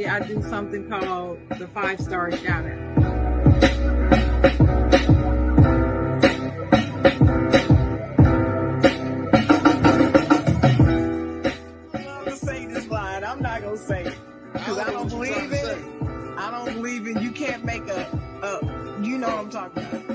I do something called the 5-star shout out. I'm gonna say this line. I'm not gonna say it because I don't believe in it. I don't believe in you can't make a you know what I'm talking about.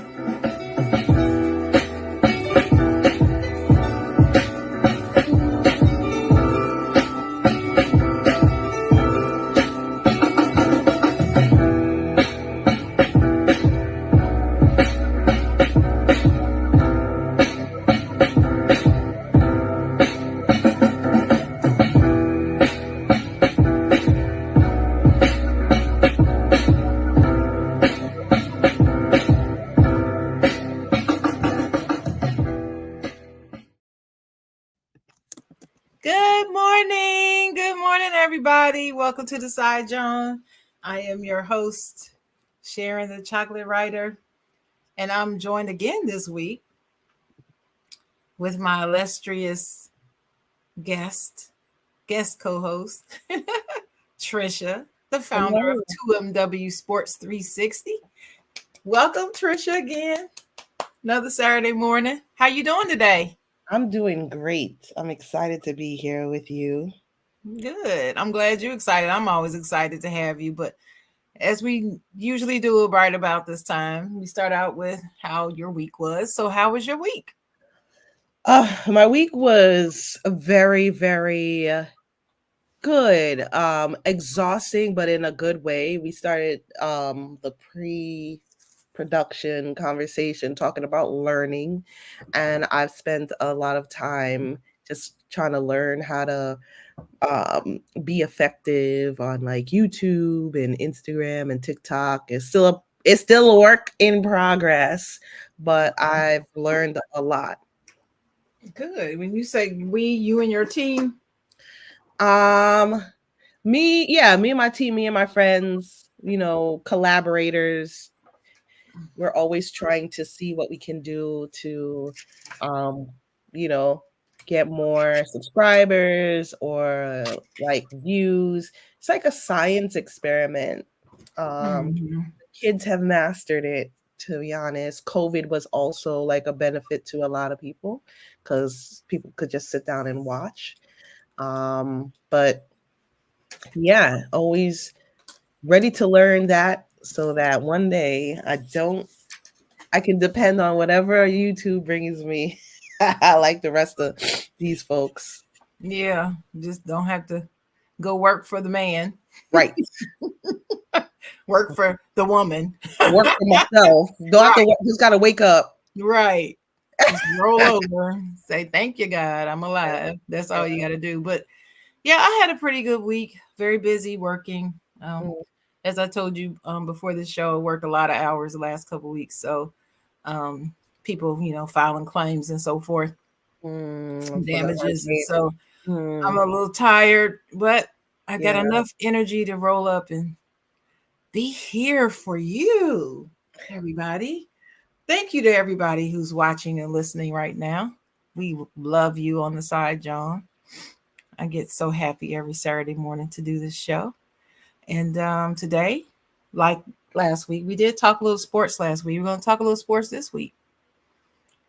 Good morning, everybody. Welcome to the side, Jawn. I am your host, Sharon the Chocolate Writer, and I'm joined again this week with my illustrious guest co-host, Trisha, the founder of 2MW Sports 360. Welcome, Trisha, again. Another Saturday morning. How you doing today? I'm doing great. I'm excited to be here with you. Good. I'm glad you're excited. I'm always excited to have you. But as we usually do right about this time, we start out with how your week was. So how was your week? My week was very, very good. Exhausting, but in a good way. We started the pre-production conversation talking about learning, and I've spent a lot of time just trying to learn how to be effective on like YouTube and Instagram and TikTok. It's still a work in progress, but I've learned a lot. Good. When you say we, you and your team? Me and my team, me and my friends, collaborators. We're always trying to see what we can do to you know, get more subscribers or like views. It's like a science experiment. Kids have mastered it, to be honest. COVID was also like a benefit to a lot of people because people could just sit down and watch. But yeah, always ready to learn that so that one day I can depend on whatever YouTube brings me. Like the rest of these folks. Yeah, just don't have to go work for the man. Right. Work for the woman. Work for myself. Don't have to work, just gotta wake up. Right. Just roll over. Say thank you, God. I'm alive. That's all you gotta do. But yeah, I had a pretty good week. Very busy working. As I told you before the show, I worked a lot of hours the last couple of weeks. So people, filing claims and so forth, damages. And so I'm a little tired, but I got enough energy to roll up and be here for you, everybody. Thank you to everybody who's watching and listening right now. We love you on the side, Jawn. I get so happy every Saturday morning to do this show. And today, like last week, we did talk a little sports last week. We're going to talk a little sports this week.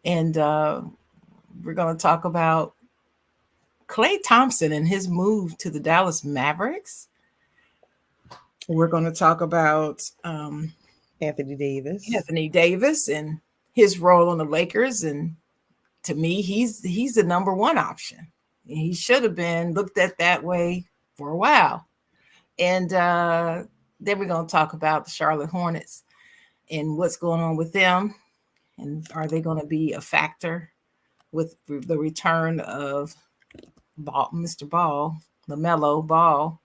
And we're going to talk about Klay Thompson and his move to the Dallas Mavericks. We're going to talk about Anthony Davis and his role on the Lakers. And to me, he's the number one option. He should have been looked at that way for a while. And then we're going to talk about the Charlotte Hornets and what's going on with them, and are they going to be a factor with the return of Mr. Ball, LaMelo Ball.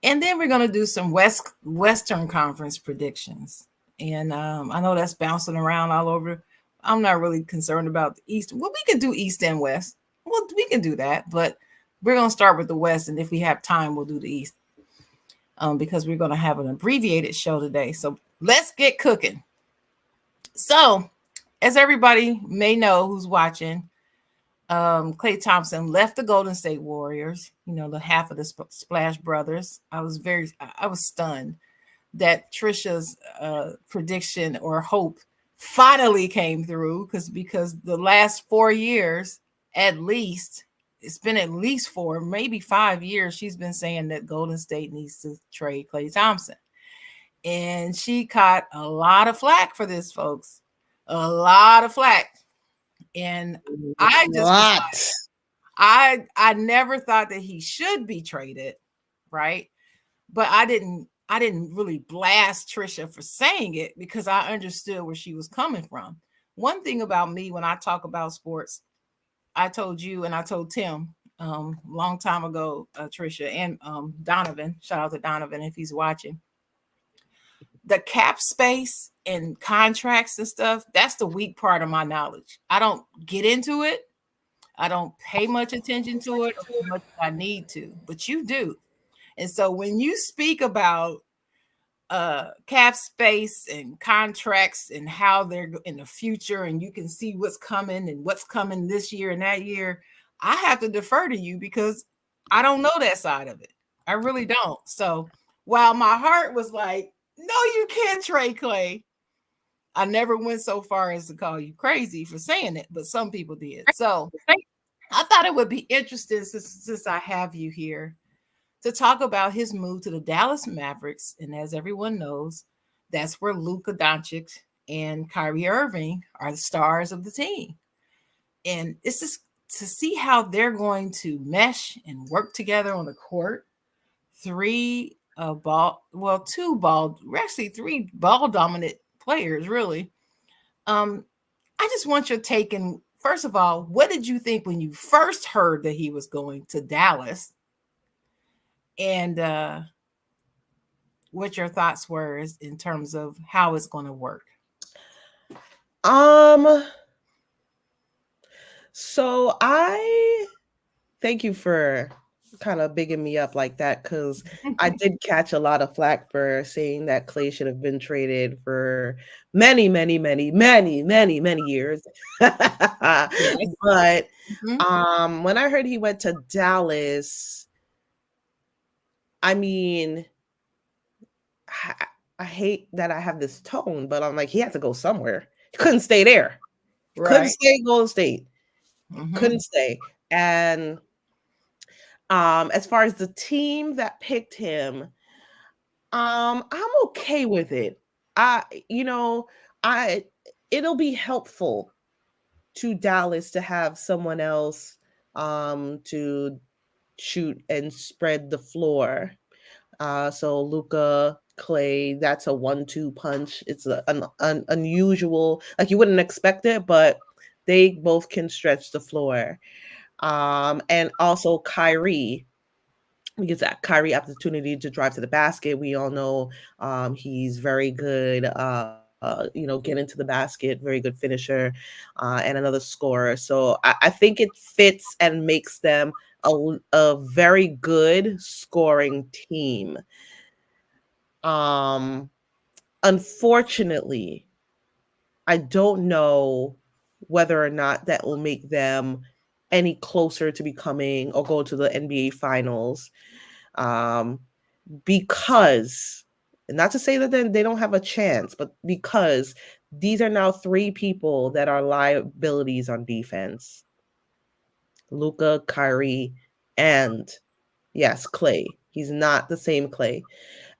And then we're going to do some Western Conference predictions. And I know that's bouncing around all over. I'm not really concerned about the East. Well, we can do East and West. Well, we can do that, but we're going to start with the West, and if we have time, we'll do the East, because we're going to have an abbreviated show today. So let's get cooking. So, as everybody may know who's watching, Klay Thompson left the Golden State Warriors. You know, the half of the Splash Brothers. I was stunned that Trisha's prediction or hope finally came through, because the last 4 years, at least, it's been at least 4, maybe 5 years, she's been saying that Golden State needs to trade Klay Thompson. And she caught a lot of flack for this, folks. A lot of flack. And I just was What? like, I never thought that he should be traded, right? But I didn't really blast Trisha for saying it, because I understood where she was coming from. One thing about me when I talk about sports, I told you and I told Tim long time ago, Trisha and Donovan. Shout out to Donovan if he's watching. The cap space and contracts and stuff, that's the weak part of my knowledge. I don't get into it. I don't pay much attention to it as much as I need to, but you do. And so when you speak about cap space and contracts and how they're in the future, and you can see what's coming and what's coming this year and that year, I have to defer to you, because I don't know that side of it. I really don't. So while my heart was like, no, you can't trade Klay, I never went so far as to call you crazy for saying it, but some people did. So I thought it would be interesting, since I have you here, to talk about his move to the Dallas Mavericks. And as everyone knows, that's where Luka Doncic and Kyrie Irving are the stars of the team. And it's just to see how they're going to mesh and work together on the court. Three ball dominant players, really. I just want your take. And first of all, what did you think when you first heard that he was going to Dallas? And what your thoughts were in terms of how it's going to work? Um, so I thank you for kind of bigging me up like that, because I did catch a lot of flack for saying that Klay should have been traded for many, many, many, many, many, many years. Yes. But Mm-hmm. when I heard he went to Dallas, I mean, I hate that I have this tone, but I'm like, he had to go somewhere. He couldn't stay there. He couldn't Right. stay in Golden State. Mm-hmm. Couldn't stay. And as far as the team that picked him, I'm okay with it. I, you know, I it'll be helpful to Dallas to have someone else to shoot and spread the floor. So Luca, Klay, that's a 1-2 punch. It's an unusual, like you wouldn't expect it, but they both can stretch the floor. And also Kyrie, gives that Kyrie opportunity to drive to the basket. We all know he's very good, getting to the basket, very good finisher, and another scorer. So I think it fits and makes them a very good scoring team. Um, Unfortunately, I don't know whether or not that will make them any closer to becoming or go to the NBA finals. Um, because, and not to say that they don't have a chance, but because these are now three people that are liabilities on defense: Luca, Kyrie, and yes, Klay. He's not the same Klay.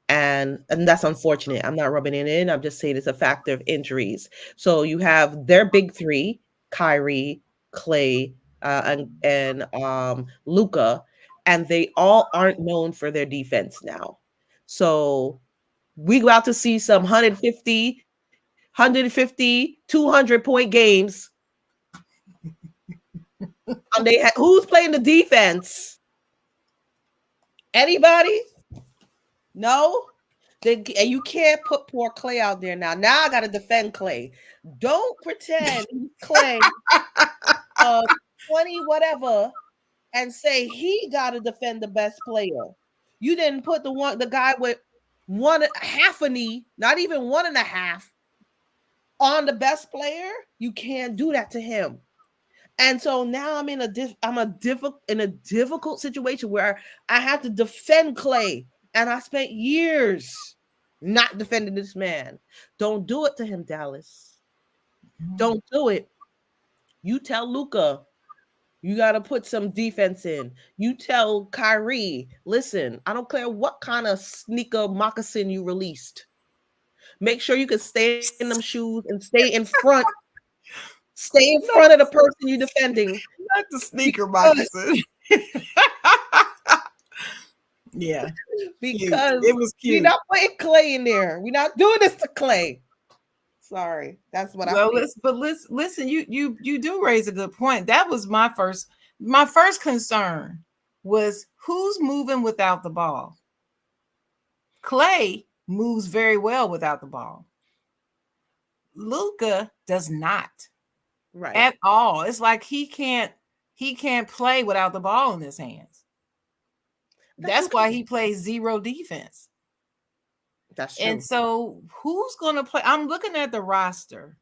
And that's unfortunate. I'm not rubbing it in. I'm just saying it's a factor of injuries. So you have their big three: Kyrie, Klay, and Luca, and they all aren't known for their defense now. So we go out to see some 150 150, 200-point games. Who's playing the defense? Anybody? No? And you can't put poor Clay out there now. Now I got to defend Clay. Don't pretend he's Clay 20 whatever and say he got to defend the best player. You didn't put the guy with half a knee, not even 1.5, on the best player. You can't do that to him. And so now I'm in a difficult situation where I have to defend Clay, and I spent years not defending this man. Don't do it to him, Dallas. Don't do it. You tell Luka, you got to put some defense in. You tell Kyrie, listen, I don't care what kind of sneaker moccasin you released. Make sure you can stay in them shoes and stay in front. Stay in front of the person you're defending. Not the sneaker moccasin. Yeah. Because it was cute. We're not putting Clay in there. We're not doing this to Clay. Sorry. That's what I feel. But listen, you do raise a good point. That was my first concern was who's moving without the ball. Clay moves very well without the ball. Luka does not. Right. At all. It's like he can't play without the ball in his hands. That's why he plays zero defense. That's true. And so who's going to play? I'm looking at the roster.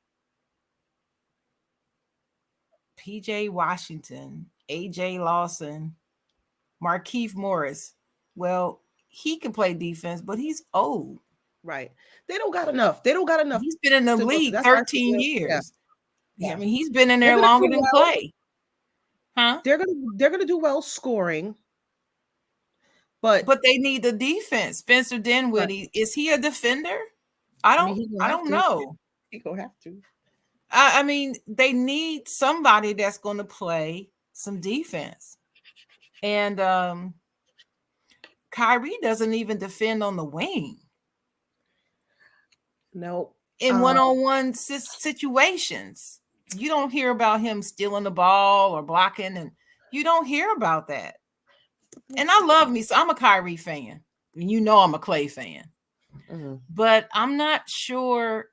PJ Washington, AJ Lawson, Markieff Morris. Well, he can play defense, but he's old. Right. They don't got enough. He's been in the league 13 years. Yeah. I mean, he's been in there longer than Clay. Huh? They're gonna do well scoring. But they need the defense. Spencer Dinwiddie, is he a defender? I don't know. He gonna have to. I mean, they need somebody that's going to play some defense. And Kyrie doesn't even defend on the wing. No. In one-on-one situations. You don't hear about him stealing the ball or blocking, and you don't hear about that. And I love me. So I'm a Kyrie fan. You know I'm a Clay fan. Mm-hmm. But I'm not sure.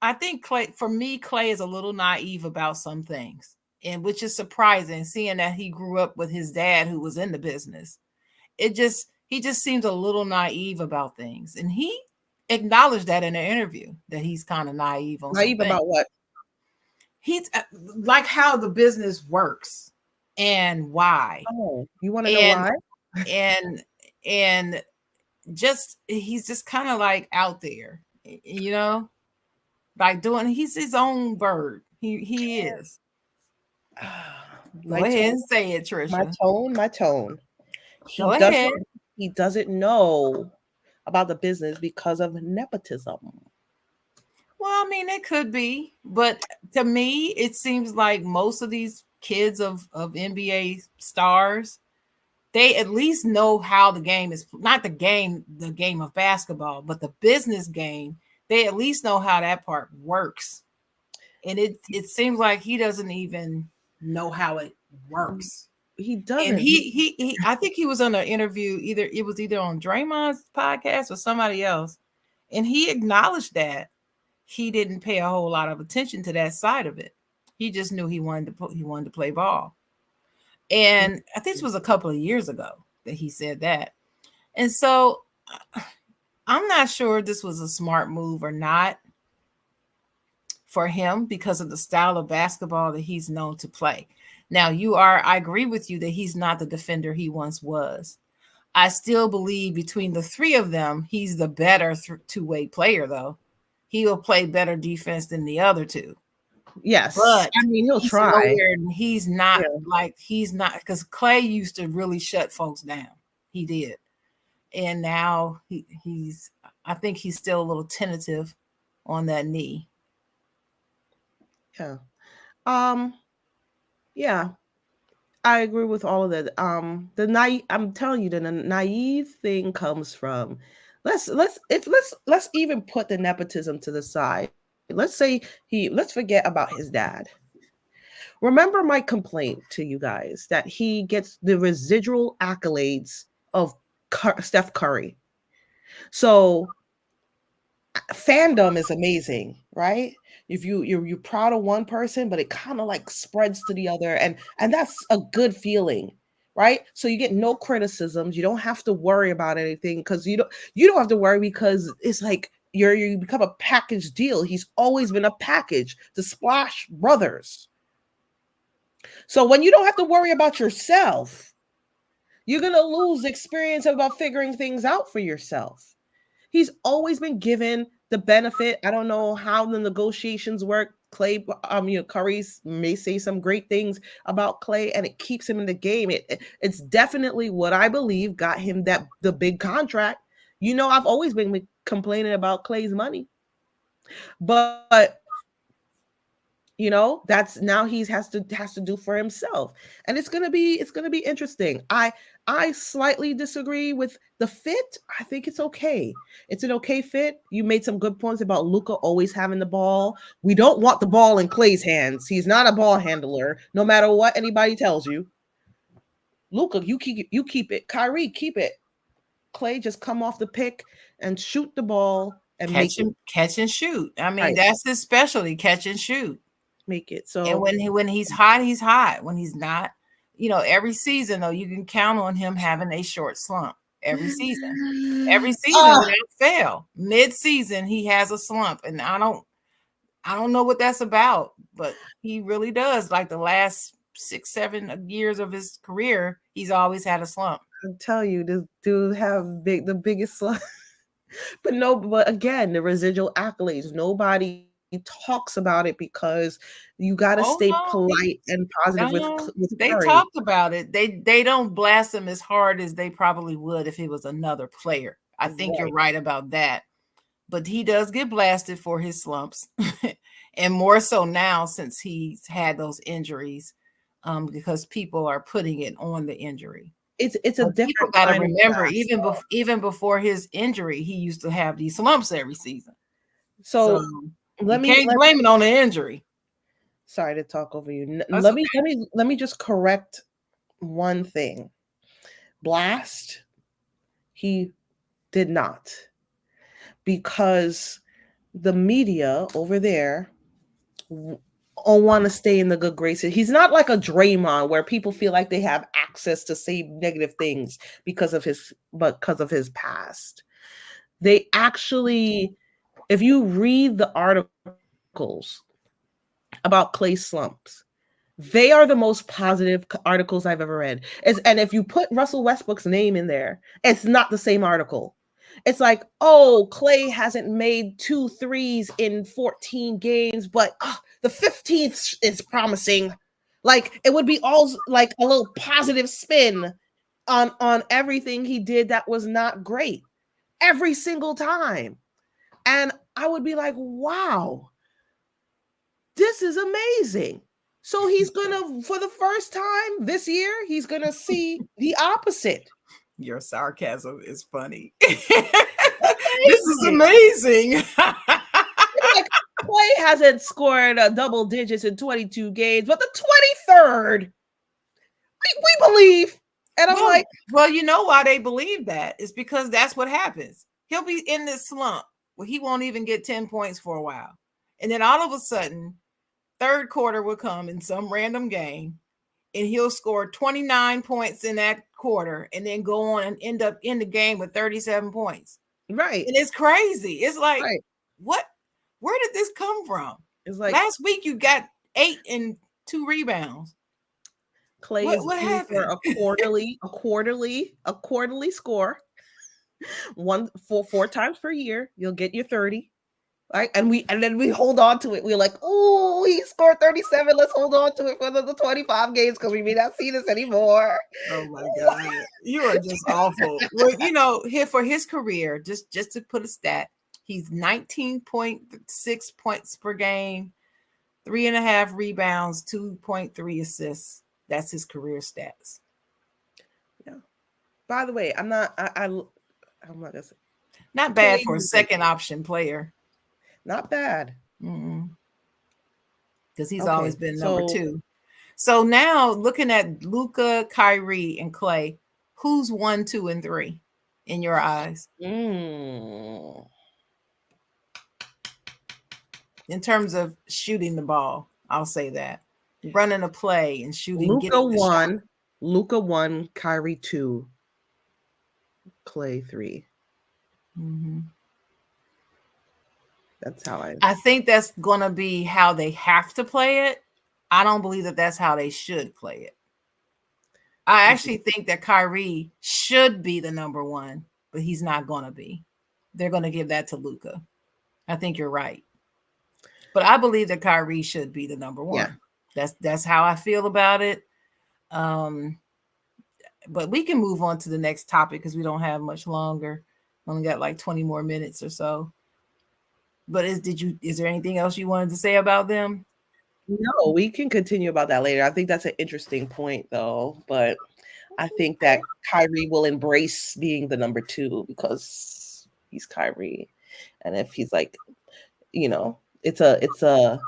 I think Clay is a little naive about some things, and which is surprising, seeing that he grew up with his dad who was in the business. He just seems a little naive about things. And he acknowledged that in an interview, that he's kind of naive on naive about what? He's like how the business works and why. Oh, you want to know why? and just he's just kind of like out there, you know, like he's his own bird. He is. Go ahead and say it, Trisha. My tone. Go ahead. He doesn't know about the business because of nepotism. Well, I mean, it could be, but to me, it seems like most of these kids of NBA stars, they at least know how the game is, not the game of basketball, but the business game. They at least know how that part works. And it seems like he doesn't even know how it works. He doesn't. And he I think he was on an interview, either on Draymond's podcast or somebody else, and he acknowledged that he didn't pay a whole lot of attention to that side of it. He just knew he wanted to play ball. And I think this was a couple of years ago that he said that. And so I'm not sure this was a smart move or not for him because of the style of basketball that he's known to play. Now, I agree with you that he's not the defender he once was. I still believe between the three of them, he's the better two-way player, though. He will play better defense than the other two. Yes. But I mean, he'll try. He's not because Clay used to really shut folks down. He did. And now I think he's still a little tentative on that knee. Yeah. Yeah. I agree with all of that. I'm telling you, the naive thing comes from let's even put the nepotism to the side. let's forget about his dad. Remember my complaint to you guys that he gets the residual accolades of Steph Curry. So fandom is amazing, right? If you're proud of one person, but it kind of like spreads to the other, and that's a good feeling, right? So you get no criticisms. You don't have to worry about anything because you don't have to worry because it's like you become a package deal. He's always been a package. The Splash Brothers. So when you don't have to worry about yourself, you're gonna lose experience about figuring things out for yourself. He's always been given the benefit. I don't know how the negotiations work. Curry's may say some great things about Clay, and it keeps him in the game. It's definitely what I believe got him the big contract. I've always been complaining about Clay's money, but that's now he has to do for himself, and it's gonna be interesting. I slightly disagree with the fit. I think it's okay. It's an okay fit. You made some good points about Luca always having the ball. We don't want the ball in Clay's hands. He's not a ball handler, no matter what anybody tells you. Luca, you keep it. Kyrie, keep it. Clay, just come off the pick and shoot the ball and make it Catch and shoot. I mean, right. that's his specialty, catch and shoot. Make it And so. when he's hot, he's hot. When he's not, every season though, you can count on him having a short slump every season. Every season Ah, without fail. Mid-season, he has a slump, and I don't know what that's about, but he really does. Like the last 6, 7 years of his career, he's always had a slump. I tell you, this dude have the biggest slug. But no, but again, the residual accolades. Nobody talks about it because you got to stay Oh no, polite and positive no, with they Curry. talked about it. They don't blast him as hard as they probably would if it was another player. I think you're Right. right about that. But he does get blasted for his slumps, and more so now since he's had those injuries, because people are putting it on the injury. It's a But people different got to kind of remember, basketball. even before his injury, he used to have these slumps every season. So So you let me can't let blame it on the injury. sorry to talk over you. That's Let me just correct one thing. Blast, he did not, because the media over there all want to stay in the good graces. He's not like a Draymond where people feel like they have access to say negative things because of his past. They actually, if you read the articles about Clay slumps, they are the most positive articles I've ever read. And if you put Russell Westbrook's name in there, it's not the same article. It's like, oh, Clay hasn't made two threes in 14 games, but the 15th is promising. Like it would be all like a little positive spin on everything he did that was not great every single time. And I would be like, wow, this is amazing. So he's gonna, for the first time this year, he's gonna see the opposite. your sarcasm is funny. This is Amazing. amazing. It's like Clay hasn't scored double digits in 22 games, but the 23rd, we believe. And I'm Well, like, well, you know why they believe that? It's because that's what happens. He'll be in this slump where he won't even get 10 points for a while. And then all of a sudden, third quarter will come in some random game, and he'll score 29 points in that quarter and then go on and end up in the game with 37 points. right, And it's crazy. It's like, right. what? Where did this come from? It's like Last week you got 8 and 2 rebounds. Clay What is what due for happened? a quarterly score. Four times per year, you'll get your 30. Right. And then we hold on to it. We're like, oh, he scored 37. Let's hold on to it for the 25 games because we may not see this anymore. Oh my God. You are just awful. Well, here for his career, just to put a stat, he's 19.6 points per game, 3.5 rebounds, 2.3 assists. That's his career stats. Yeah. By the way, I'm not gonna say Not Clay bad for a is great. second option player. Not bad. Mm-mm. Because he's always Okay. been number So, two. So now looking at Luca, Kyrie, and Clay, who's one, two, and three in your eyes mm, in terms of shooting the ball? I'll say that running a play and shooting, Luca getting the shot. 1, Luca 1, Kyrie 2, Clay 3. Hmm. That's how I. I think that's going to be how they have to play it. I don't believe that that's how they should play it. I actually think that Kyrie should be the number one, but he's not going to be. They're going to give that to Luca. I think you're right. But I believe that Kyrie should be the number Yeah. one. That's how I feel about it. Um, but we can move on to the next topic because we don't have much longer. Only got like 20 more minutes or so. But is there anything else you wanted to say about them? No, we can continue about that later. I think that's an interesting point, though. But I think that Kyrie will embrace being the number two because he's Kyrie, and if he's like, it's a.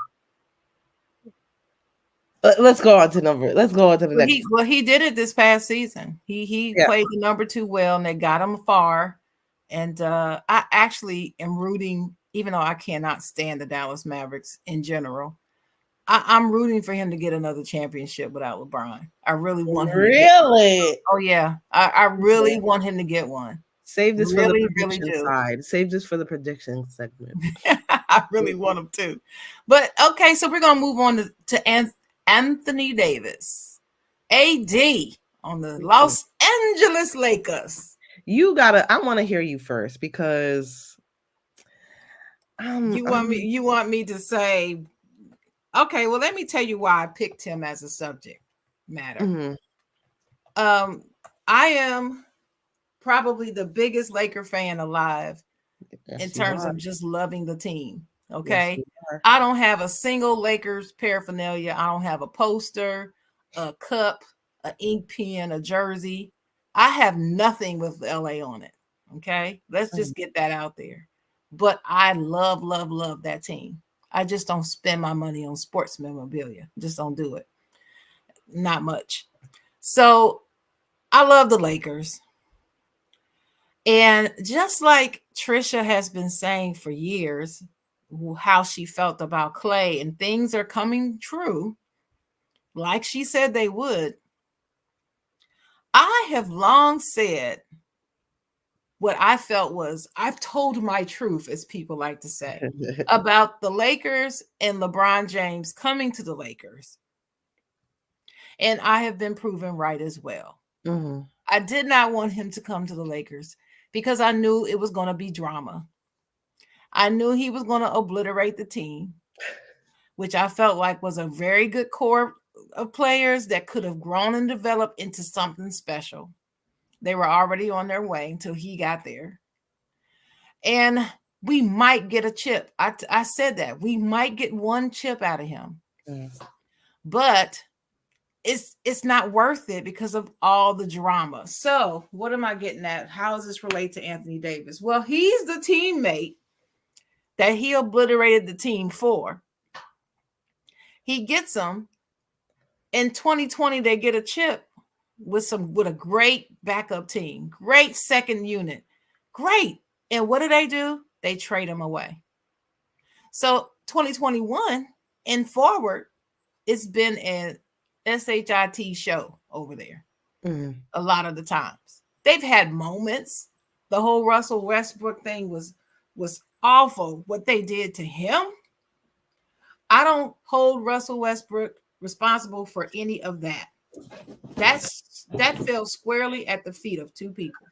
Let's go on to number. Let's go on to the Well, next. he did it this past season. He Yeah. played the number two well, and they got him far. And I actually am rooting, even though I cannot stand the Dallas Mavericks in general. I'm rooting for him to get another championship without LeBron. I really want him to get. Really? Oh yeah, I really want him to get one. Save this for the Really, really prediction do. side. Save this for the prediction segment. I really want him to. But okay, so we're gonna move on to Anthony Davis, AD on the Los Angeles Lakers. I want to hear you first because You want me to say, okay, well, let me tell you why I picked him as a subject matter. mhm. Um, I am probably the biggest Laker fan alive in Yes, you terms are. of just loving the team. Yes, Okay. you are. I don't have a single Lakers paraphernalia. I don't have a poster, a cup, an ink pen, a jersey. I have nothing with LA on it. Okay. Let's Mhm. just get that out there. But I love, love, love that team. I just don't spend my money on sports memorabilia. Just don't do it. Not much. So I love the Lakers. And just like Trisha has been saying for years, how she felt about Clay, and things are coming true, like she said they would. I have long said what I felt was I've told my truth, as people like to say, about the Lakers and LeBron James coming to the Lakers. And I have been proven right as well. Mhm. I did not want him to come to the Lakers because I knew it was going to be drama. I knew he was going to obliterate the team, which I felt like was a very good core of players that could have grown and developed into something special. They were already on their way until he got there. And we might get a chip. I said that. We might get one chip out of him. Mhm. But it's not worth it because of all the drama. So, what am I getting at? How does this relate to Anthony Davis? Well, he's the teammate that he obliterated the team for. He gets them in 2020. They get a chip with a great backup team, great second unit, great. And what do? They trade him away. So 2021 and forward, it's been an SHIT show over there. Mhm. A lot of the times they've had moments. The whole Russell Westbrook thing was awful. What they did to him, I don't hold Russell Westbrook responsible for any of that. That fell squarely at the feet of two people,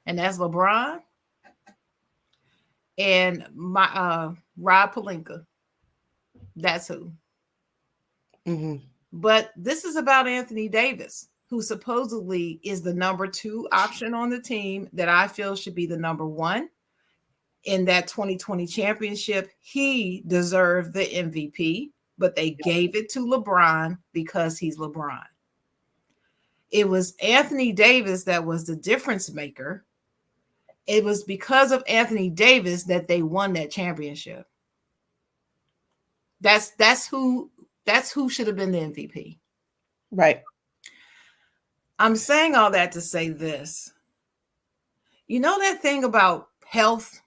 and that's LeBron and my Rob Pelinka. That's who. Mhm. But this is about Anthony Davis, who supposedly is the number two option on the team that I feel should be the number one in that 2020 championship. He deserved the MVP, but they gave it to LeBron because he's LeBron. It was Anthony Davis that was the difference maker. It was because of Anthony Davis that they won that championship. That's who should have been the MVP. Right. I'm saying all that to say this. You know that thing about health?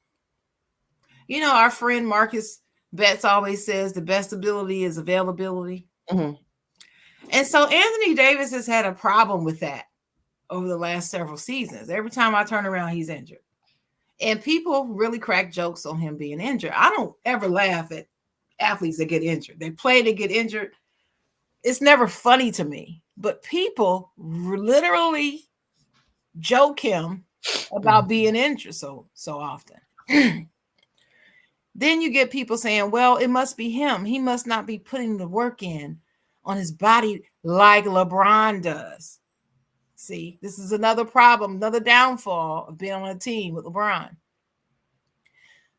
You know, our friend Marcus Betts always says the best ability is availability. Mhm. And so Anthony Davis has had a problem with that over the last several seasons. Every time I turn around, he's injured. And people really crack jokes on him being injured. I don't ever laugh at athletes that get injured. They play to get injured. It's never funny to me. But people literally joke him Mhm. about being injured so often. Then you get people saying, well, it must be him. He must not be putting the work in on his body like LeBron does. See, this is another problem, another downfall of being on a team with LeBron.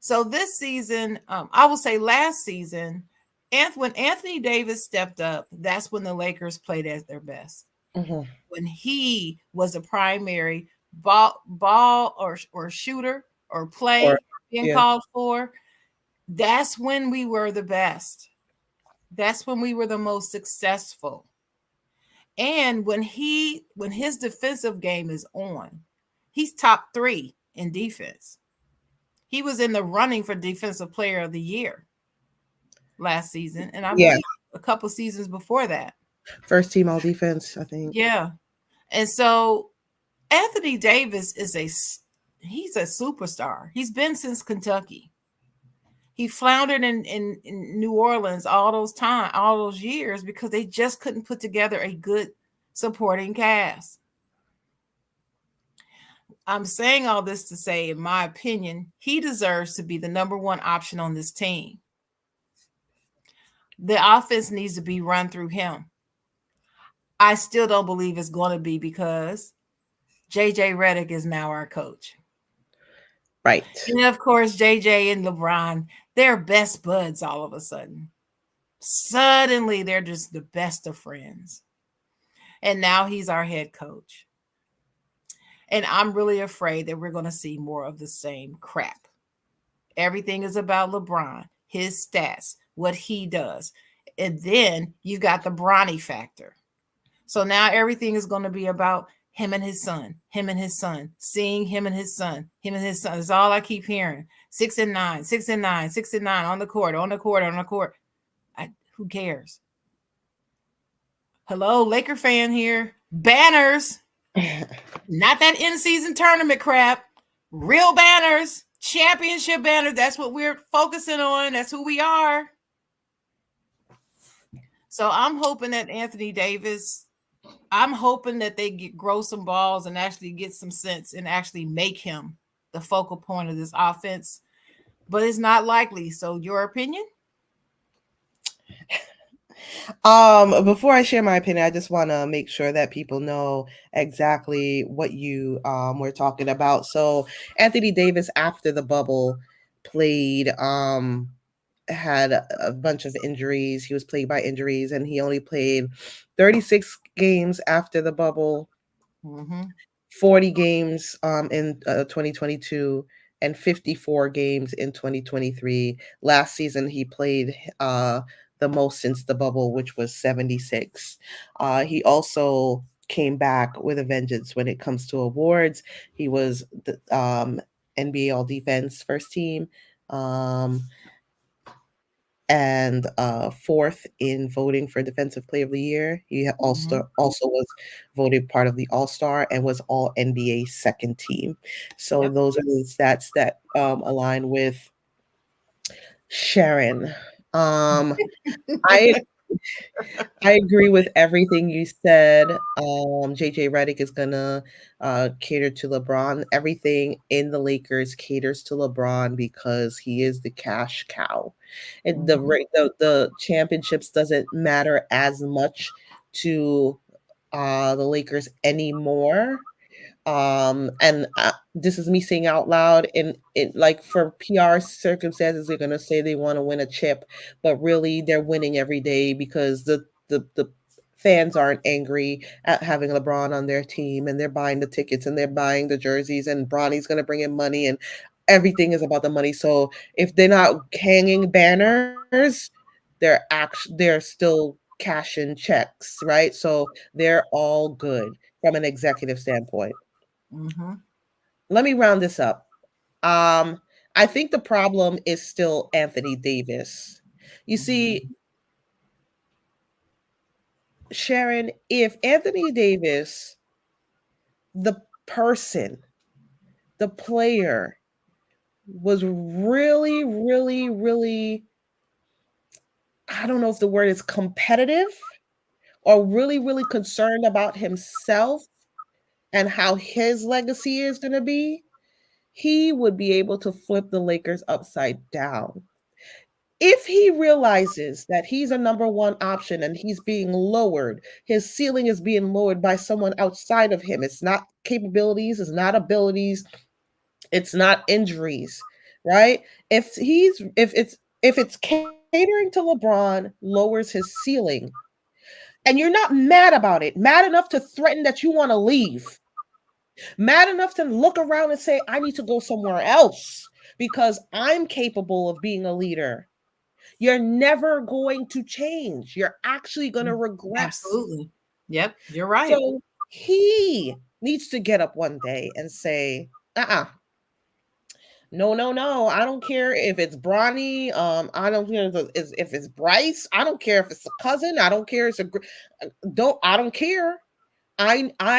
So this season, I will say last season, when Anthony Davis stepped up, that's when the Lakers played at their best. Mhm. When he was a primary ball or shooter or Or play being yeah. called for, that's when we were the best. That's when we were the most successful. And when his defensive game is on, he's top 3 in defense. He was in the running for defensive player of the year last season, and I Yeah. believe a couple seasons before that. First team all defense, I think. Yeah. And so Anthony Davis he's a superstar. He's been since Kentucky. He floundered in New Orleans all those years because they just couldn't put together a good supporting cast. I'm saying all this to say, in my opinion, he deserves to be the number one option on this team. The offense needs to be run through him. I still don't believe it's going to be because JJ Redick is now our coach. Right. And of course, JJ and LeBron, they're best buds all of a sudden. Suddenly, they're just the best of friends. And now he's our head coach. And I'm really afraid that we're going to see more of the same crap. Everything is about LeBron, his stats, what he does. And then you've got the Bronny factor. So now everything is going to be about him and his son, seeing him and his son, him and his son. That's all I keep hearing. 6 and 9, 6 and 9, 6 and 9 on the court, on the court, on the court. Who cares? Hello, Laker fan here. Banners, not that in season tournament crap. Real banners, championship banners. That's what we're focusing on. That's who we are. So I'm hoping that Anthony Davis, I'm hoping that they grow some balls and actually get some sense and actually make him the focal point of this offense. But it's not likely. So your opinion? Before I share my opinion, I just want to make sure that people know exactly what you were talking about. So Anthony Davis, after the bubble, played had a bunch of injuries. He was plagued by injuries, and he only played 36 games after the bubble, Mm-hmm. 40 games in 2022, and 54 games in 2023. Last season, he played the most since the bubble, which was 76. He also came back with a vengeance when it comes to awards. He was the NBA All Defense first team. And fourth in voting for Defensive Player of the Year. He Mm-hmm. also was voted part of the All Star and was All NBA second team. So Yep. those are the stats that align with Sharon. Um, I I agree with everything you said. JJ Redick is gonna cater to LeBron. Everything in the Lakers caters to LeBron because he is the cash cow. And Mm-hmm. the championships doesn't matter as much to the Lakers anymore. And this is me saying out loud, and it like for PR circumstances they're going to say they want to win a chip, but really they're winning every day because the fans aren't angry at having LeBron on their team, and they're buying the tickets and they're buying the jerseys, and Bronny's going to bring in money, and everything is about the money. So if they're not hanging banners, they're still cashing checks, right? So they're all good from an executive standpoint. Mm-hmm. Let me round this up. Um, I think the problem is still Anthony Davis. You see, Sharon, if Anthony Davis, the person, the player, was really, really, really, I don't know if the word is competitive or really, really concerned about himself and how his legacy is going to be, he would be able to flip the Lakers upside down. If he realizes that he's a number one option and he's being lowered, his ceiling is being lowered by someone outside of him. It's not capabilities, it's not abilities, it's not injuries, right? If it's catering to LeBron lowers his ceiling, and you're not mad about it, mad enough to threaten that you want to leave, mad enough to look around and say, I need to go somewhere else because I'm capable of being a leader. You're never going to change. You're actually going to regress. Absolutely. Yep, you're right. So he needs to get up one day and say, no, no, no. I don't care if it's Bronny. I don't care if it's Bryce. I don't care if it's a cousin. I don't care. I don't care.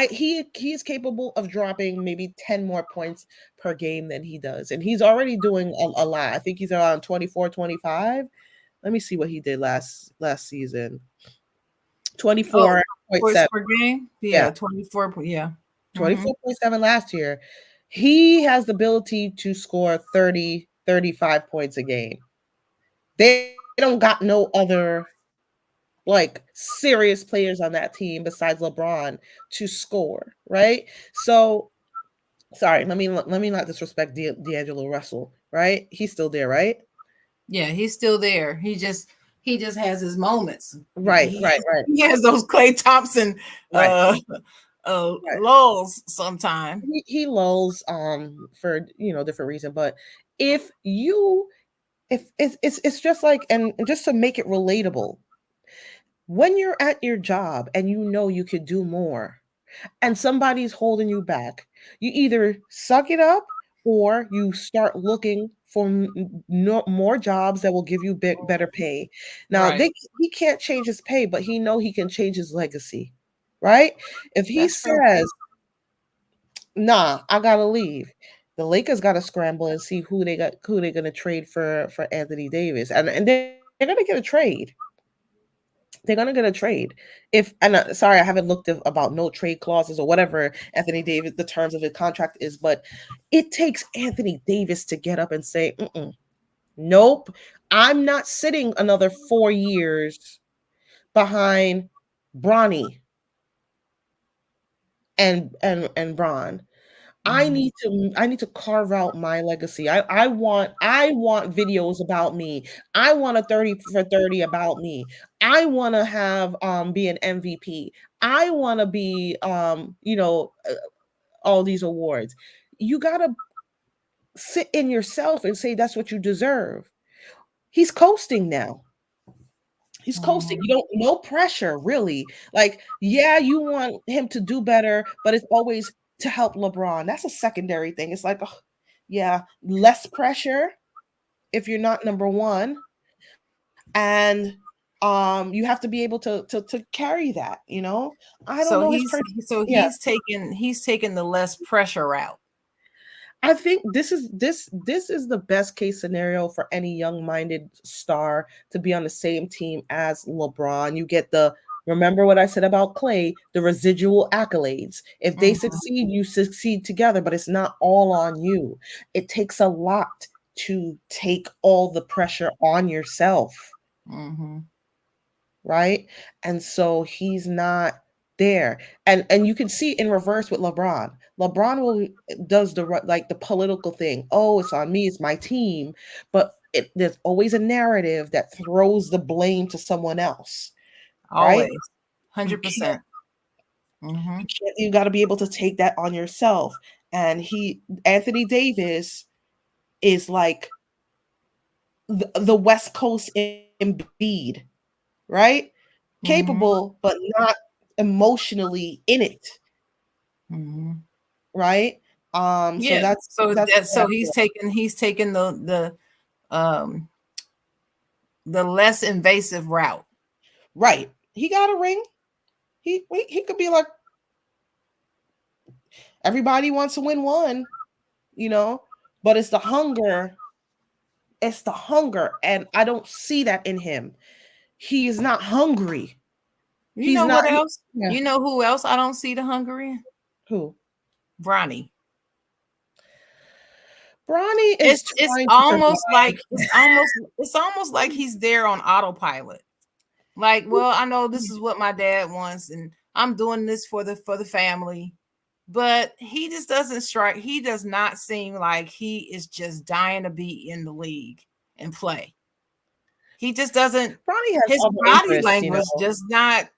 He is capable of dropping maybe 10 more points per game than he does. And he's already doing a lot. I think he's around 24, 25. Let me see what he did last season. Oh, points 24.7. per game? Yeah, Yeah, 24. Yeah. Mm-hmm. 24.7 last year. He has the ability to score 30, 35 points a game. They don't got no other like serious players on that team besides LeBron to score, right? So sorry, let me not disrespect D'Angelo Russell, right? He's still there, right? Yeah, he's still there. He just has his moments. Right, right, right, He has those Clay Thompson right, right. lulls sometime. He lulls for different reason, but if you if it's just like, and just to make it relatable, when you're at your job and you know you could do more and somebody's holding you back, you either suck it up or you start looking for more jobs that will give you better pay. Now, Right. he can't change his pay, but he know he can change his legacy, right? If he That's true. says, "Nah, I gotta leave," the Lakers got to scramble and see who they're gonna trade for Anthony Davis, and they're gonna get a trade. They're gonna get a trade. Sorry, I haven't looked about no trade clauses or whatever Anthony Davis, the terms of his contract is, but it takes Anthony Davis to get up and say, nope, I'm not sitting another 4 years behind Bronny and Bron. Mhm. I need to carve out my legacy. I want videos about me. I want a 30 for 30 about me. I want to have be an MVP. I want to be all these awards. You got to sit in yourself and say that's what you deserve. He's coasting now. He's coasting. You Mhm. don't, no pressure really. Like, yeah, you want him to do better, but it's always to help LeBron. That's a secondary thing. It's like, oh, yeah, less pressure if you're not number one, and you have to be able to carry that. I don't So know his he's person. so Yeah, he's taking the less pressure out. I think this is the best case scenario for any young-minded star to be on the same team as LeBron. You get the remember what I said about Clay, the residual accolades. If they Mhm. succeed, you succeed together, but it's not all on you. It takes a lot to take all the pressure on yourself, Mhm. right? And so he's not there. And you can see in reverse with LeBron. LeBron will does like the political thing. Oh, it's on me, it's my team, but there's always a narrative that throws the blame to someone else, right? Always. You can't 100%. Mhm. you got to be able to take that on yourself. And Anthony Davis is like the West Coast in Embiid, right? Mm-hmm. Capable, but not emotionally in it, Mm-hmm. right? So Yeah. that's what I feel. He's taking the less invasive route. Right. He got a ring. He could be like everybody wants to win one, you know, but it's the hunger, and I don't see that in him. He is not hungry. You He's know not. what else? Yeah. You know who else I don't see the hunger in? Who? Bronny. Bronny is It's trying to almost like survive. it's almost like he's there on autopilot. Like, well, I know this is what my dad wants, and I'm doing this for the family. But he just doesn't strike. He does not seem like he is just dying to be in the league and play. He just doesn't. Bronny has His other body interests, you language know. does not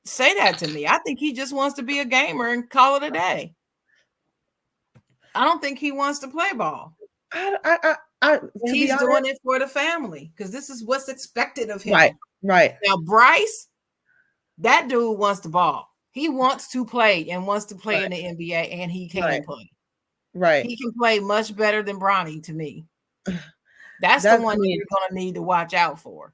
say that to me. I think he just wants to be a gamer and call it a day. I don't think he wants to play ball. To be He's honest, doing it for the family because this is what's expected of right, him. right, Now, Bryce, that dude wants the ball. He wants to play and wants to play in right, the NBA, and he right, can play. right. He can play much better than Bronny to me. That's the That one I that mean, you're going to need to watch out for.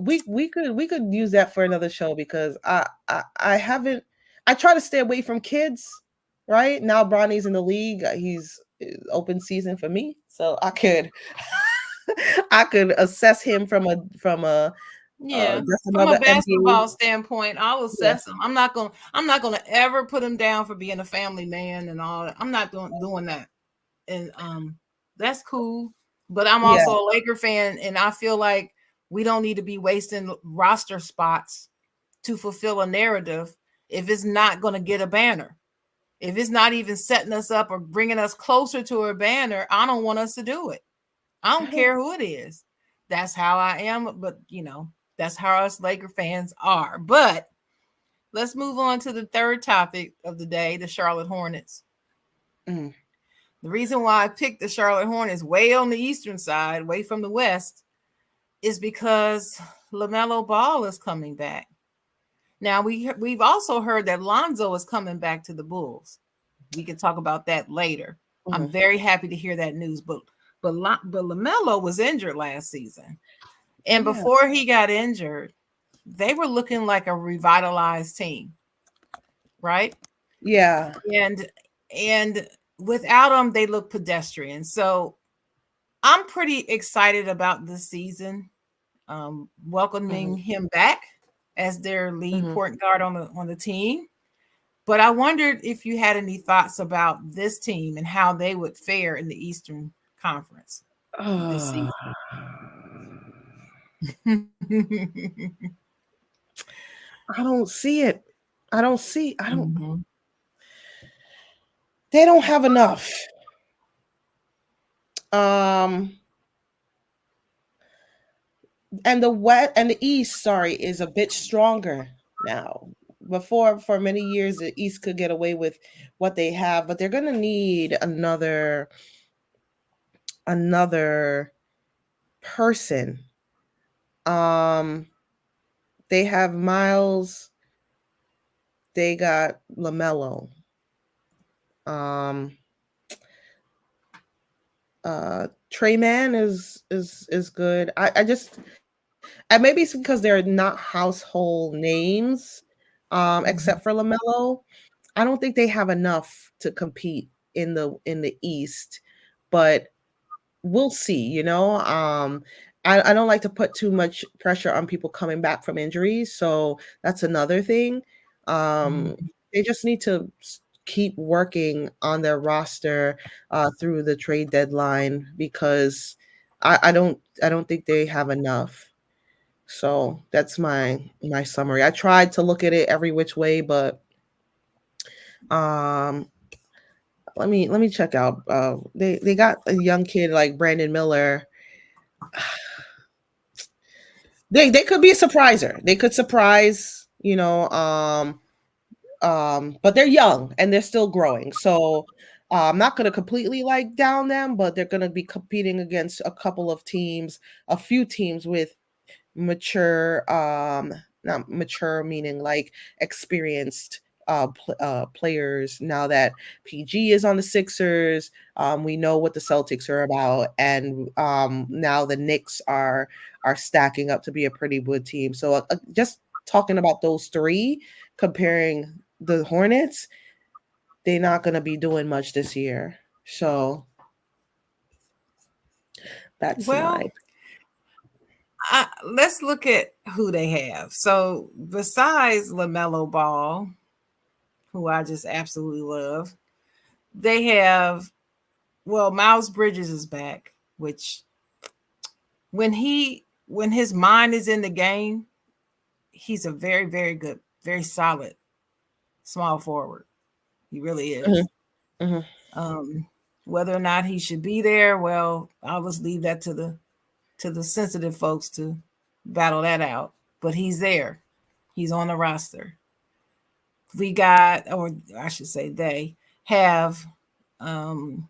we could use that for another show because I haven't. I try to stay away from kids. Right now, Bronny's in the league. He's open season for me, so I could I could assess him from a Yeah, just from a another NBA. basketball standpoint, I'll Yeah, assess him. I'm not gonna ever put him down for being a family man and all that. I'm not doing that. And that's cool. But I'm yeah. also a Laker fan, and I feel like we don't need to be wasting roster spots to fulfill a narrative if it's not gonna get a banner. If it's not even setting us up or bringing us closer to a banner, I don't want us to do it. I I don't don't. care who it is. That's how I am, but that's how us Laker fans are. But let's move on to the third topic of the day, the Charlotte Hornets. Mm, The reason why I picked the Charlotte Hornets way on the eastern side, way from the west, is because LaMelo Ball is coming back. Now we've also heard that Lonzo is coming back to the Bulls. We can talk about that later. I'm mhm. very happy to hear that news, but LaMelo was injured last season. And Yeah, before he got injured, they were looking like a revitalized team, right? yeah. And and without him, they look pedestrian. So I'm pretty excited about this season, welcoming Hmm. him back as their lead Hmm. point guard on the team. But I wondered if you had any thoughts about this team and how they would fare in the Eastern Conference this season. I don't see it. I don't see. I don't. Mhm. They don't have enough. Um, and the west and the east, sorry, is a bit stronger now. Before, for many years, the East could get away with what they have, but they're gonna need another person. Um, they have Miles. They got Lamelo. Um, Trey Man is good. I just and maybe it's because they're not household names, except Mhm. for Lamelo. I don't think they have enough to compete in the East, but we'll see. I don't like to put too much pressure on people coming back from injuries, so that's another thing. Um, Mhm. they just need to keep working on their roster through the trade deadline because I don't think they have enough. So that's my summary. I tried to look at it every which way, but um, let me check out. They got a young kid like Brandon Miller. They could be a surpriser. They could surprise, but they're young and they're still growing. So I'm not going to completely like down them, but they're going to be competing against a couple of teams, a few teams with mature, not mature meaning like experienced players. Now that PG is on the Sixers, we know what the Celtics are about, and now the Knicks are stacking up to be a pretty good team. So just talking about those three, comparing the Hornets, they're not going to be doing much this year. So that's Well, my. let's look at who they have. So besides LaMelo Ball, who I just absolutely love, they have, well, Miles Bridges is back, which when his mind is in the game, he's a very, very good, very solid small forward. He really is. Mhm, mhm. Um, whether or not he should be there, well, I'll just leave that to the sensitive folks to battle that out. But he's there. He's on the roster. We got, or I should say, they have um,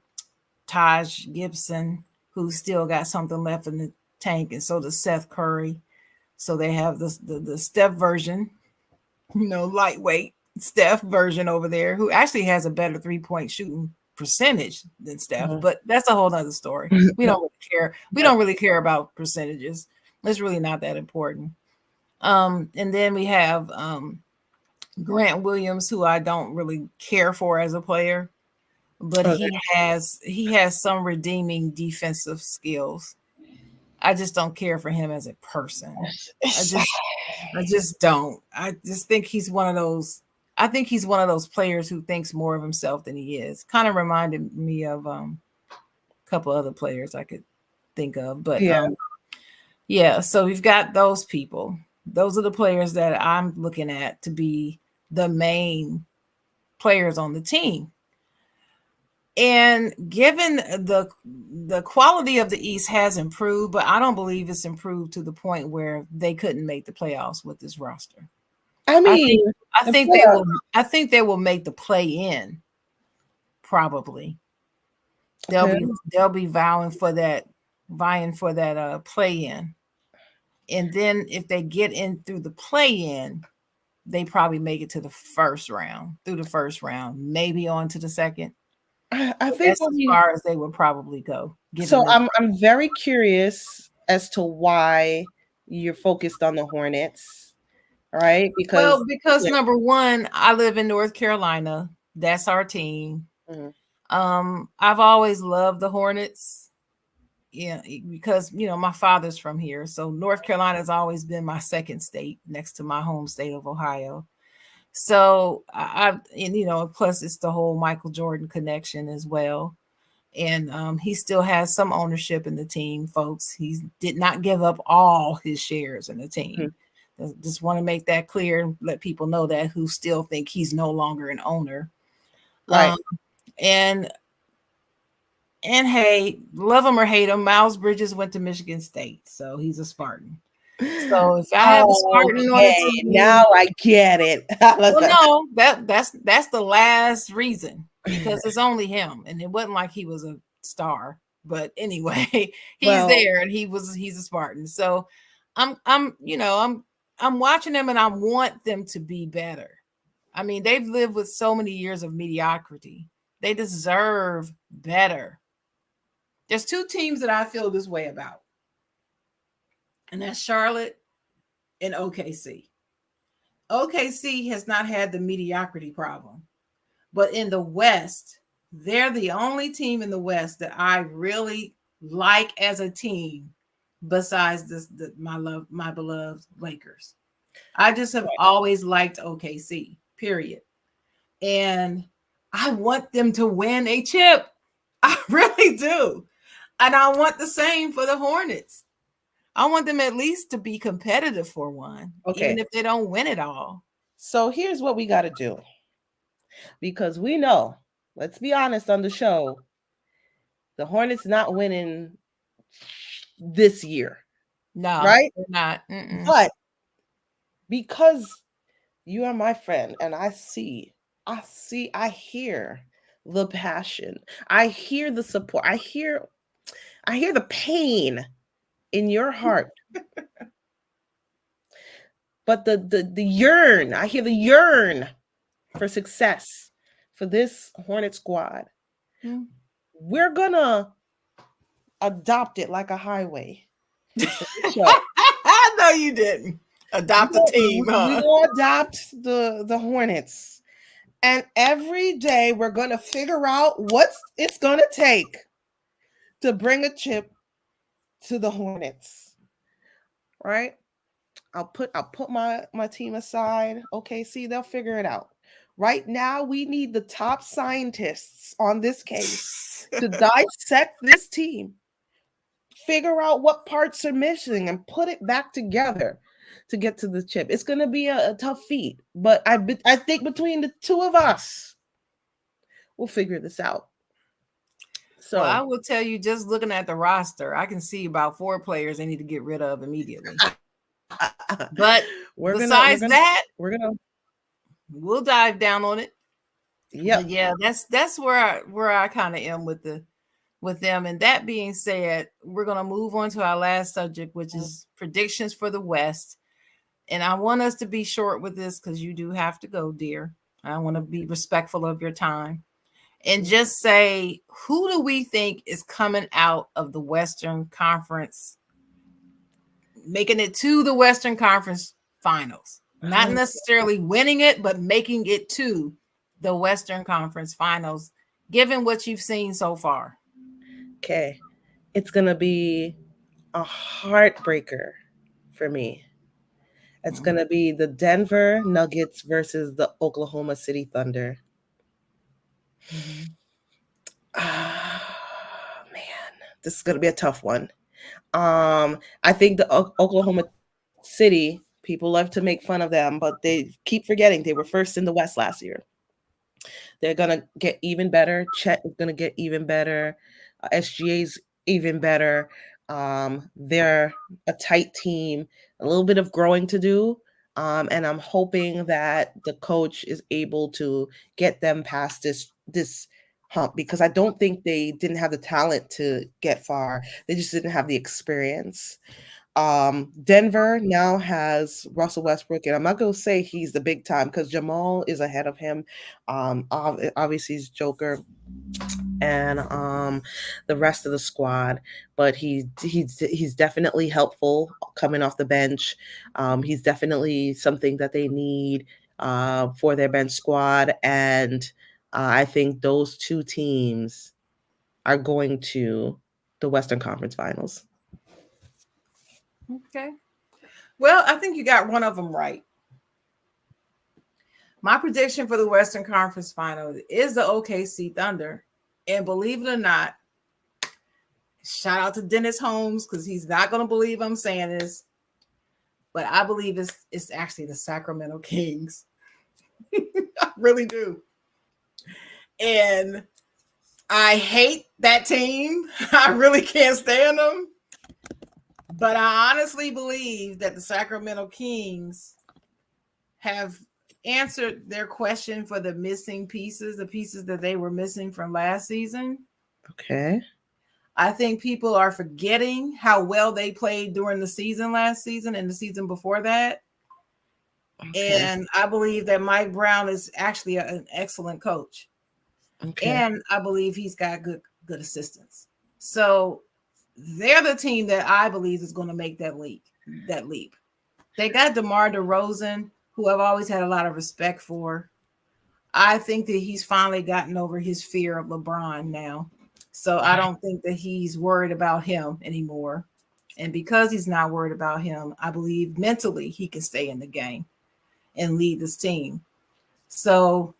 Taj Gibson, who's still got something left in the tank, and so does Seth Curry. So they have the Steph version, lightweight Steph version over there, who actually has a better 3-point shooting percentage than Steph, Mhm. but that's a whole other story. We don't really care. We Right. don't really care about percentages. It's really not that important. And then we have Grant Williams, who I don't really care for as a player, but Okay. he has some redeeming defensive skills. I just don't care for him as a person. I It's- just I just don't. I just think he's one of those. I think he's one of those players who thinks more of himself than he is. Kind of reminded me of a couple other players I could think of, but yeah. yeah. So we've got those people. Those are the players that I'm looking at to be the main players on the team. And given the quality of the East has improved, but I don't believe it's improved to the point where they couldn't make the playoffs with this roster. I I mean, think I the think they playoff. will I think they will make the play in probably. They'll Okay. be they'll be vying for that play in. And then if they get in through the play in, they probably make it to the first round, through the first round, maybe on to the second. I But think that's when as you. far as they would probably go, given So this. I'm very curious as to why you're focused on the Hornets, right? Because Well, because yeah. number one, I live in North Carolina. That's our team. Mhm. I've always loved the Hornets. Yeah, because my father's from here, so North Carolina has always been my second state next to my home state of Ohio. So and plus it's the whole Michael Jordan connection as well, and he still has some ownership in the team, folks. He did not give up all his shares in the team. Mhm. Just want to make that clear and let people know that who still think he's no longer an owner. Right. Um, and and hey, love him or hate him, Miles Bridges went to Michigan State, so he's a Spartan. So if I have a Spartan on the Okay, team, now I get it. well, Listen. no, that's the last reason, because it's only him, and it wasn't like he was a star. But anyway, he's Well, there, and he's a Spartan. So I'm watching them, and I want them to be better. I mean, they've lived with so many years of mediocrity. They deserve better. There's two teams that I feel this way about, and that's Charlotte and OKC. OKC has not had the mediocrity problem, but in the West, they're the only team in the West that I really like as a team, besides my beloved Lakers. I just have always liked OKC. Period. And I want them to win a chip. I really do. And I want the same for the Hornets. I want them at least to be competitive for one, even okay. if they don't win it all. So here's what we got to do, because we know, let's be honest on the show, the Hornets not winning this year, No, right? they're not. Mm-mm. But because you are my friend and I hear the passion. I hear the support. I hear the pain in your heart but the yearn, I hear the yearn for success for this Hornet squad. Hmm. We're gonna adopt it like a highway for the show. No, you didn't. Adopt a team, We huh? gonna adopt the Hornets, and every day we're gonna figure out what it's gonna take to bring a chip to the Hornets. Right? I'll put my team aside. Okay, see, they'll figure it out. Right now, we need the top scientists on this case to dissect this team, figure out what parts are missing, and put it back together to get to the chip. It's gonna be a tough feat, but I think between the two of us, we'll figure this out. Well, I So will tell you, just looking at the roster, I can see about 4 players they need to get rid of immediately. But we're gonna we're besides gonna that, we're gonna we'll dive down on it. But yep. yeah, that's where I kind of am with them. And that being said, we're gonna move on to our last subject, which is predictions for the West. And I want us to be short with this because you do have to go, dear. I want to be respectful of your time. And just say, who do we think is coming out of the Western Conference, making it to the Western Conference finals? Not necessarily winning it, but making it to the Western Conference finals, given what you've seen so far. Okay. It's gonna be a heartbreaker for me. It's Mhm. gonna be the Denver Nuggets versus the Oklahoma City Thunder. Mhm. Ah, man, this is gonna be a tough one. I think the Oklahoma City people love to make fun of them, but they keep forgetting they were first in the West last year. They're gonna get even better. Chet is gonna get even better. SGA's even better. They're a tight team, a little bit of growing to do. And I'm hoping that the coach is able to get them past this hump because I don't think they didn't have the talent to get far. They just didn't have the experience. Denver now has Russell Westbrook, and I'm not going to say he's the big time because Jamal is ahead of him. Obviously, he's Joker and the rest of the squad, but he's definitely helpful coming off the bench. He's definitely something that they need for their bench squad, and I think those two teams are going to the Western Conference Finals. Okay. Well, I think you got one of them right. My prediction for the Western Conference Final is the OKC Thunder. And believe it or not, shout out to Dennis Holmes because he's not going to believe I'm saying this, but I believe it's actually the Sacramento Kings. I really do. And I hate that team. I really can't stand them. But I honestly believe that the Sacramento Kings have answered their question for the missing pieces, the pieces that they were missing from last season. Okay. I think people are forgetting how well they played during the season last season and the season before that. Okay. And I believe that Mike Brown is actually an excellent coach. Okay. And I believe he's got good assistants. So they're the team that I believe is going to make that leap. They got DeMar DeRozan, who I've always had a lot of respect for. I think that he's finally gotten over his fear of LeBron now. So I Okay. don't think that he's worried about him anymore. And because he's not worried about him, I believe mentally he can stay in the game and lead this team. So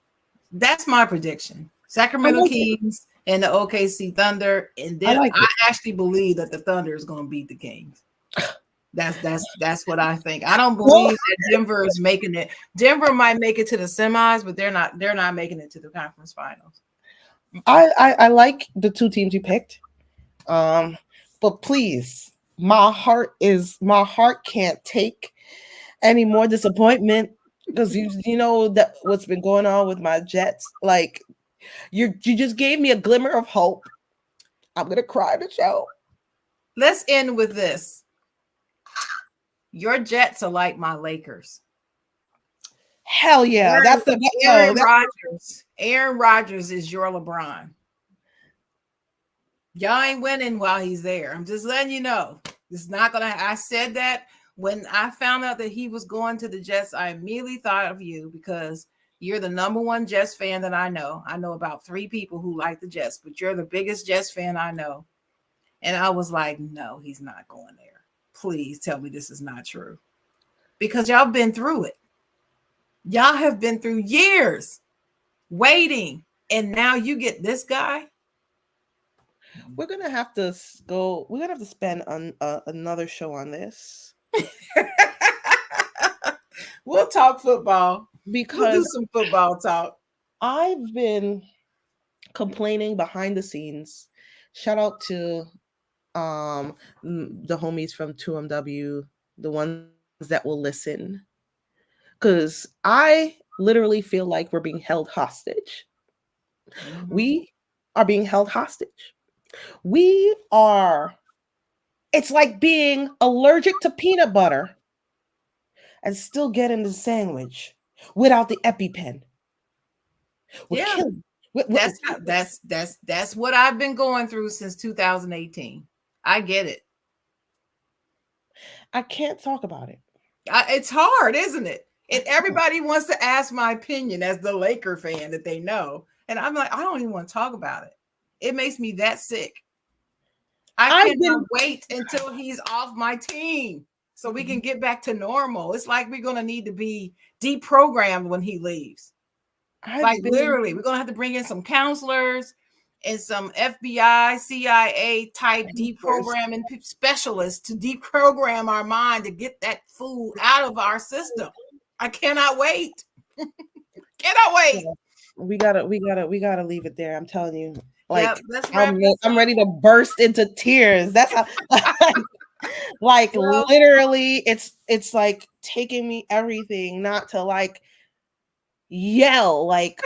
that's my prediction. I Sacramento like it. Kings and the OKC Thunder. And I then like I it. actually believe that the Thunder is going to beat the Kings. That's what I think. I don't Well, believe that Denver is making it. Denver might make it to the semis, but they're not making it to the conference finals. I like the two teams you picked. Um, but please, my heart can't take any more disappointment because you know that what's been going on with my Jets. Like you just gave me a glimmer of hope. I'm gonna cry the show. Let's end with this. Your Jets are like my Lakers. Hell yeah. Aaron, That's the no, Aaron that Rodgers. Aaron Rodgers is your LeBron. Y'all ain't winning while he's there. I'm just letting you know. It's not gonna. I said that when I found out that he was going to the Jets. I immediately thought of you because you're the number one Jets fan that I know. I know about 3 people who like the Jets, but you're the biggest Jets fan I know. And I was like, no, he's not going there. Please tell me this is not true. Because y'all been through it. Y'all have been through years waiting. And now you get this guy. we're gonna have to go. We're gonna have to spend on another show on this We'll talk football. We'll do because some football talk. I've been complaining behind the scenes. Shout out to the homies from 2MW, the ones that will listen, because I literally feel like we're being held hostage. Mm-hmm. We are being held hostage. We are. It's like being allergic to peanut butter and still getting the sandwich without the EpiPen. We're Yeah, killing. that's what I've been going through since 2018. I get it. I can't talk about it. It's hard, isn't it? I And can't. everybody wants to ask my opinion as the Laker fan that they know, and I'm like, I don't even want to talk about it. It makes me that sick. I I've been cannot wait until he's off my team so we can get back to normal. It's like we're gonna need to be deprogrammed when he leaves. Like I've been literally, we're gonna have to bring in some counselors and some FBI, CIA type there's deprogramming specialists to deprogram our mind to get that fool out of our system. I cannot wait. Cannot wait. we gotta leave it there. I'm telling you, Yep, like let's I'm wrap this I'm up. ready to burst into tears. That's how like Well, literally it's like taking me everything not to like yell like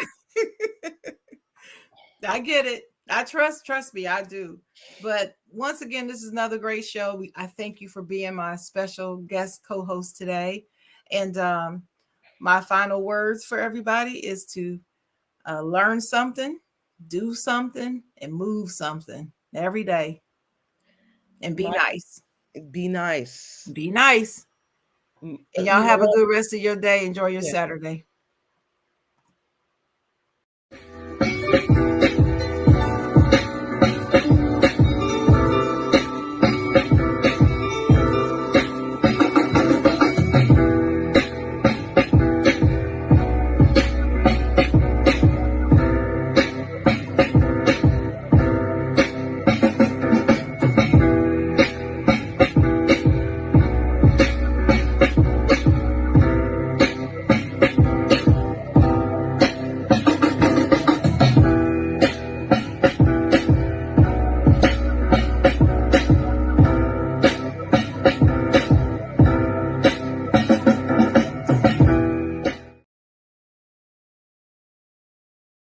I get it. I trust me, I do. But once again, this is another great show. I thank you for being my special guest co-host today. And my final words for everybody is to learn something, do something, and move something every day. And be my nice. be nice. Be nice. And y'all You know have a what? good rest of your day. Enjoy your Yeah. Saturday.